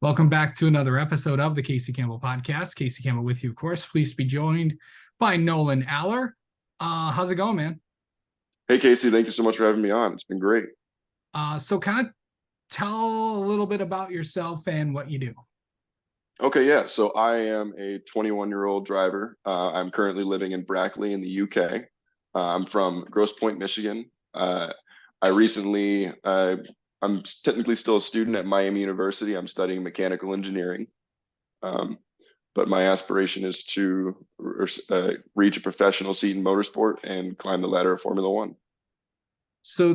Welcome back to another episode of the Casey Campbell Podcast. Casey Campbell with you, of course. Pleased to be joined by Nolan Allaer. How's it going, man? Hey, Casey, thank you so much for having me on. It's been great. So kind of tell a little bit about yourself and what you do. Okay, yeah. So I am a 21-year-old driver. I'm currently living in Brackley in the UK. I'm from Grosse Pointe, Michigan. I recently, I'm technically still a student at Miami University. I'm studying mechanical engineering. Um, but my aspiration is to reach a professional seat in motorsport and climb the ladder of Formula One. So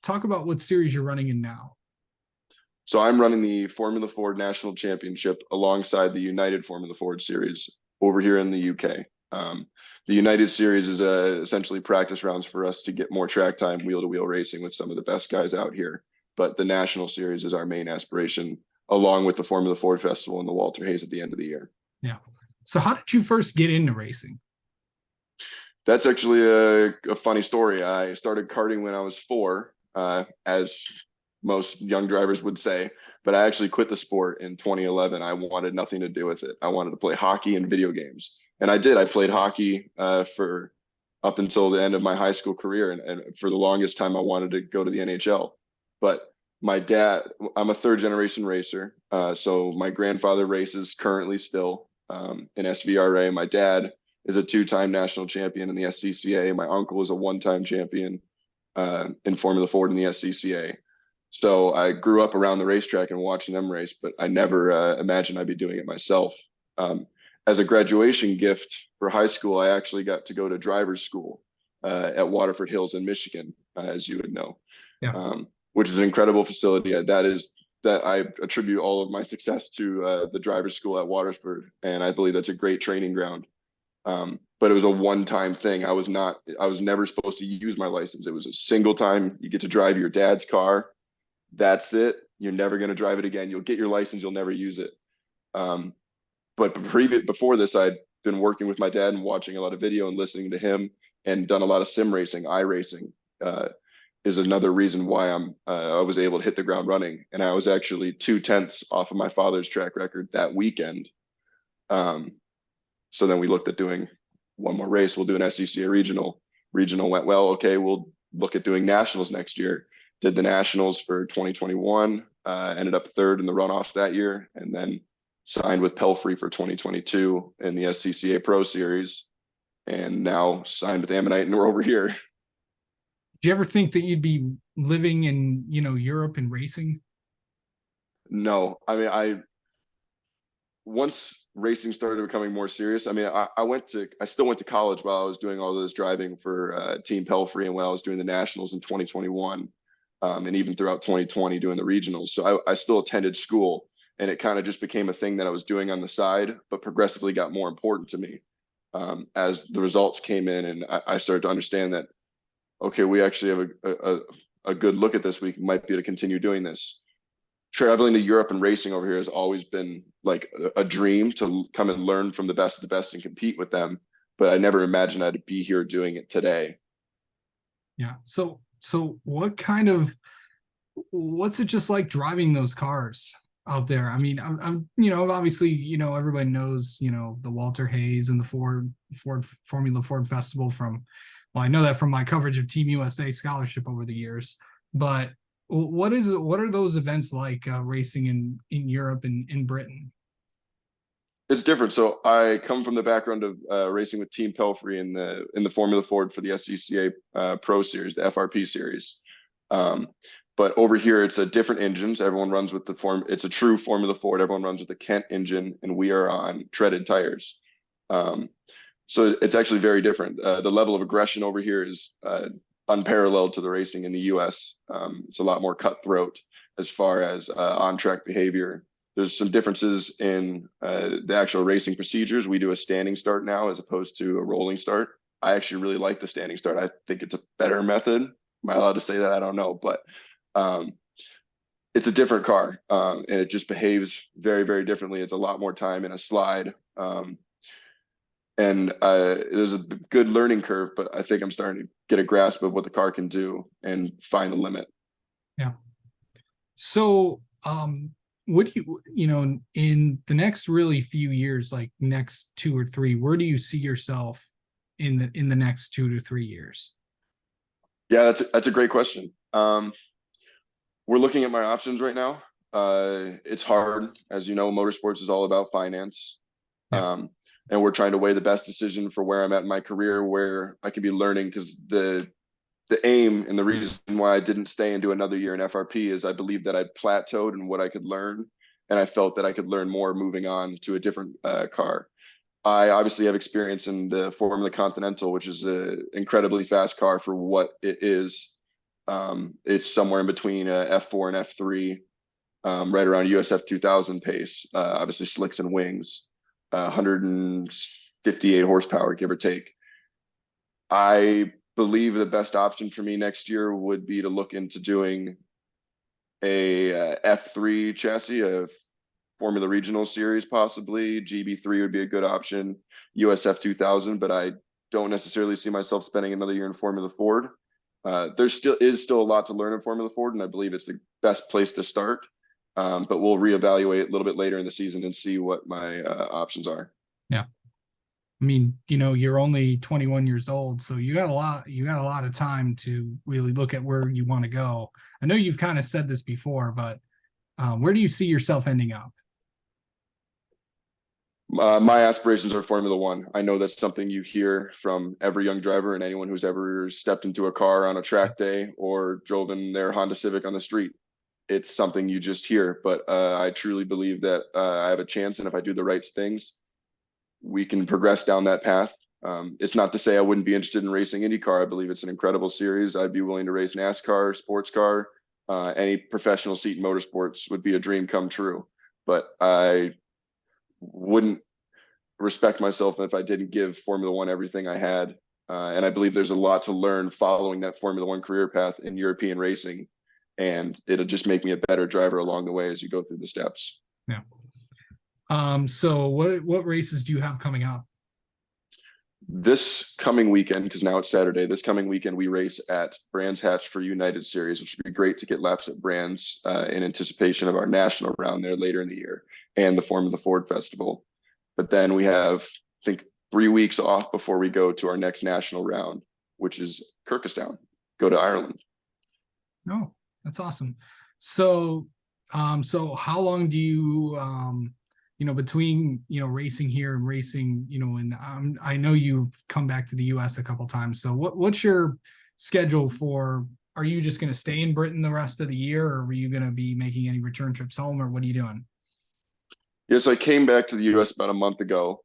talk about what series you're running in now. So I'm running the Formula Ford National Championship alongside the United Formula Ford Series over here in the UK. The United Series is essentially practice rounds for us to get more track time, wheel-to-wheel racing with some of the best guys out here. But the National Series is our main aspiration, along with the Formula Ford Festival and the Walter Hayes at the end of the year. Yeah. So how did you first get into racing? That's actually a funny story. I started karting when I was 4, as most young drivers would say, but I actually quit the sport in 2011. I wanted nothing to do with it. I wanted to play hockey and video games. And I did. I played hockey for up until the end of my high school career. And for the longest time, I wanted to go to the NHL. But my dad, I'm a third generation racer. So my grandfather races currently still in SVRA. My dad is a 2-time national champion in the SCCA. My uncle is a 1-time champion in Formula Ford in the SCCA. So I grew up around the racetrack and watching them race, but I never imagined I'd be doing it myself. As a graduation gift for high school, I actually got to go to driver's school at Waterford Hills in Michigan, as you would know, Yeah. which is an incredible facility. That I attribute all of my success to the driver's school at Waterford, and I believe that's a great training ground. But it was a one-time thing. I was never supposed to use my license. It was a single time. You get to drive your dad's car. That's it. You're never going to drive it again. You'll get your license. You'll never use it. But before this, I'd been working with my dad and watching a lot of video and listening to him and done a lot of sim racing. iRacing is another reason why I was able to hit the ground running. And I was actually 2/10 off of my father's track record that weekend. So then we looked at doing one more race. We'll do an SCCA regional. Regional went well. Okay, we'll look at doing nationals next year. Did the nationals for 2021, ended up third in the runoffs that year, and then signed with Pelfrey for 2022 in the SCCA Pro Series, and now signed with Ammonite, and we're over here. Did you ever think that you'd be living in, Europe and racing? No, I mean, once racing started becoming more serious, I mean, I still went to college while I was doing all this driving for Team Pelfrey, and when I was doing the nationals in 2021. And even throughout 2020 doing the regionals. So I still attended school, and it kind of just became a thing that I was doing on the side, but progressively got more important to me as the results came in, and I started to understand that, okay, we actually have a good look at this. We might be able to continue doing this. Traveling to Europe and racing over here has always been like a dream to come and learn from the best of the best and compete with them. But I never imagined I'd be here doing it today. Yeah. So what's it just like driving those cars out there? I mean, I'm obviously, everybody knows, the Walter Hayes and the Formula Ford Festival I know that from my coverage of Team USA scholarship over the years, but what are those events like racing in Europe and in Britain? It's different. So I come from the background of racing with Team Pelfrey in the Formula Ford for the SCCA Pro Series, the FRP Series. But over here, it's a different engines. Everyone runs with it's a true Formula Ford. Everyone runs with the Kent engine, and we are on treaded tires. So it's actually very different. The level of aggression over here is unparalleled to the racing in the US. It's a lot more cutthroat as far as on-track behavior. There's some differences in the actual racing procedures. We do a standing start now as opposed to a rolling start. I actually really like the standing start. I think it's a better method. Am I allowed to say that? I don't know, but it's a different car, and it just behaves very, very differently. It's a lot more time in a slide. And there's a good learning curve, but I think I'm starting to get a grasp of what the car can do and find the limit. Yeah. So what do in the next really few years, like next 2 or 3, where do you see yourself in the next 2 to 3 years? Yeah, that's a great question. We're looking at my options right now. It's hard, as you know, motorsports is all about finance. Yeah. And we're trying to weigh the best decision for where I'm at in my career, where I could be learning, because the aim and the reason why I didn't stay and do another year in FRP is I believed that I'd plateaued in what I could learn, and I felt that I could learn more moving on to a different car. I obviously have experience in the Formula Continental, which is an incredibly fast car for what it is. It's somewhere in between F4 and F3, right around USF 2000 pace. Obviously, slicks and wings, 158 horsepower, give or take. I believe the best option for me next year would be to look into doing a F3 chassis, a Formula Regional Series, possibly. GB3 would be a good option, USF 2000, but I don't necessarily see myself spending another year in Formula Ford. There still a lot to learn in Formula Ford, and I believe it's the best place to start. But we'll reevaluate a little bit later in the season and see what my options are. Yeah. I mean, you're only 21 years old, so you got a lot of time to really look at where you want to go. I know you've kind of said this before, but where do you see yourself ending up? My aspirations are Formula One. I know that's something you hear from every young driver and anyone who's ever stepped into a car on a track day or driven their Honda Civic on the street. It's something you just hear, but I truly believe that I have a chance, and if I do the right things, we can progress down that path. It's not to say I wouldn't be interested in racing IndyCar. I believe it's an incredible series. I'd be willing to race NASCAR, sports car, any professional seat in motorsports would be a dream come true. But I wouldn't respect myself if I didn't give Formula One everything I had. And I believe there's a lot to learn following that Formula One career path in European racing. And it'll just make me a better driver along the way as you go through the steps. Yeah. So what races do you have coming up? This coming weekend, because now it's Saturday, this coming weekend we race at Brands Hatch for United Series, which would be great to get laps at Brands in anticipation of our national round there later in the year and the Formula Ford Festival. But then we have, I think, 3 weeks off before we go to our next national round, which is Kirkustown, go to Ireland. No, that's awesome. So, so how long do you, between, racing here and racing, and I know you've come back to the US a couple times. So what's your schedule for, are you just going to stay in Britain the rest of the year, or are you going to be making any return trips home, or what are you doing? Yes, I came back to the US about a month ago.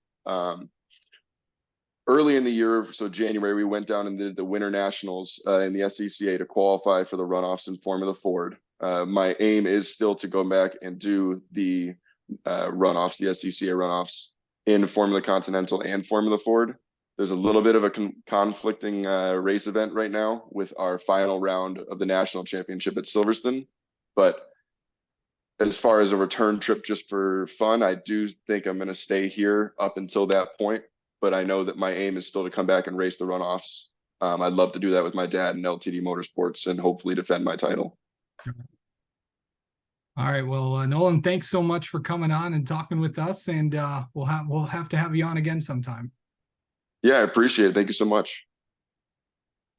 Early in the year, so January, we went down and did the Winter Nationals in the SCCA to qualify for the runoffs in Formula Ford. My aim is still to go back and do the runoffs, the SCCA runoffs in Formula Continental and Formula Ford. There's a little bit of a conflicting race event right now with our final round of the national championship at Silverstone. But as far as a return trip just for fun, I do think I'm going to stay here up until that point. But I know that my aim is still to come back and race the runoffs. I'd love to do that with my dad in LTD Motorsports and hopefully defend my title. All right. Well, Nolan, thanks so much for coming on and talking with us, and we'll have to have you on again sometime. Yeah, I appreciate it. Thank you so much.